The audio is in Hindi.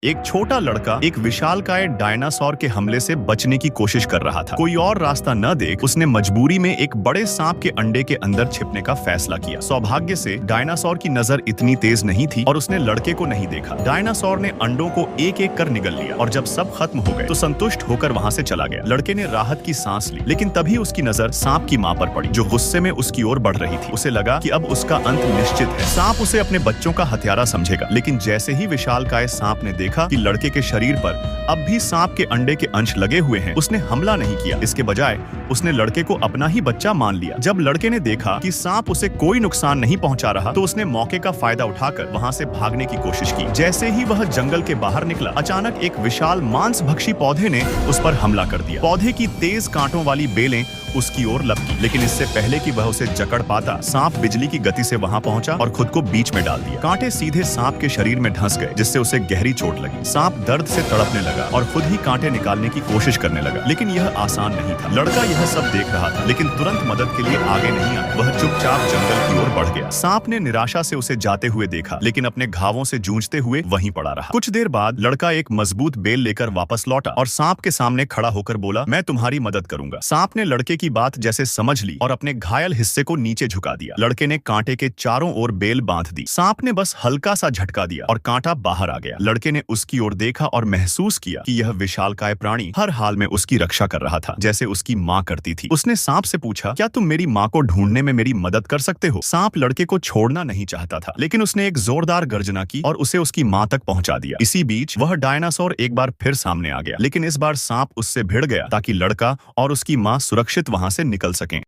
एक छोटा लड़का एक विशालकाय डायनासोर के हमले से बचने की कोशिश कर रहा था। कोई और रास्ता न देख उसने मजबूरी में एक बड़े सांप के अंडे के अंदर छिपने का फैसला किया। सौभाग्य से डायनासोर की नजर इतनी तेज नहीं थी और उसने लड़के को नहीं देखा। डायनासोर ने अंडों को एक एक कर निगल लिया और जब सब खत्म हो गए तो संतुष्ट होकर वहां से चला गया। लड़के ने राहत की सांस ली, लेकिन तभी उसकी नजर सांप की मां पर पड़ी, जो गुस्से में उसकी ओर बढ़ रही थी। उसे लगा कि अब उसका अंत निश्चित है। सांप उसे अपने बच्चों का हत्यारा समझेगा, लेकिन जैसे ही विशालकाय सांप ने देखा कि लड़के के शरीर पर अब भी सांप के अंडे के अंश लगे हुए हैं, उसने हमला नहीं किया। इसके बजाय उसने लड़के को अपना ही बच्चा मान लिया। जब लड़के ने देखा कि सांप उसे कोई नुकसान नहीं पहुंचा रहा, तो उसने मौके का फायदा उठाकर वहां से भागने की कोशिश की। जैसे ही वह जंगल के बाहर निकला, अचानक एक विशाल मांसभक्षी पौधे ने उस पर हमला कर दिया। पौधे की तेज कांटों वाली बेलें उसकी ओर लपकी, लेकिन इससे पहले कि वह उसे जकड़ पाता, सांप बिजली की गति से वहां पहुंचा और खुद को बीच में डाल दिया। कांटे सीधे सांप के शरीर में धंस गए, जिससे उसे गहरी चोट लगी। सांप दर्द से तड़पने लगा और खुद ही कांटे निकालने की कोशिश करने लगा, लेकिन यह आसान नहीं था। लड़का यह सब देख रहा था, लेकिन तुरंत मदद के लिए आगे नहीं आया। वह चुपचाप जंगल की ओर बढ़ गया। सांप ने निराशा से उसे जाते हुए देखा, लेकिन अपने घावों से जूझते हुए वहीं पड़ा रहा। कुछ देर बाद लड़का एक मजबूत बेल लेकर वापस लौटा और सांप के सामने खड़ा होकर बोला, मैं तुम्हारी मदद करूंगा। सांप ने लड़के की बात जैसे समझ ली और अपने घायल हिस्से को नीचे झुका दिया। लड़के ने कांटे के चारों ओर बेल बांध दी। सांप ने बस हल्का सा झटका दिया और कांटा बाहर आ गया। लड़के ने उसकी ओर देखा और महसूस किया कि यह विशालकाय प्राणी हर हाल में उसकी रक्षा कर रहा था, जैसे उसकी मां करती थी। उसने सांप से पूछा, क्या तुम मेरी मां को ढूंढने में मेरी मदद कर सकते हो? सांप लड़के को छोड़ना नहीं चाहता था, लेकिन उसने एक जोरदार गर्जना की और उसे उसकी मां तक पहुंचा दिया। इसी बीच वह डायनासोर एक बार फिर सामने आ गया, लेकिन इस बार सांप उससे भिड़ गया ताकि लड़का और उसकी मां सुरक्षित वहां से निकल सकें।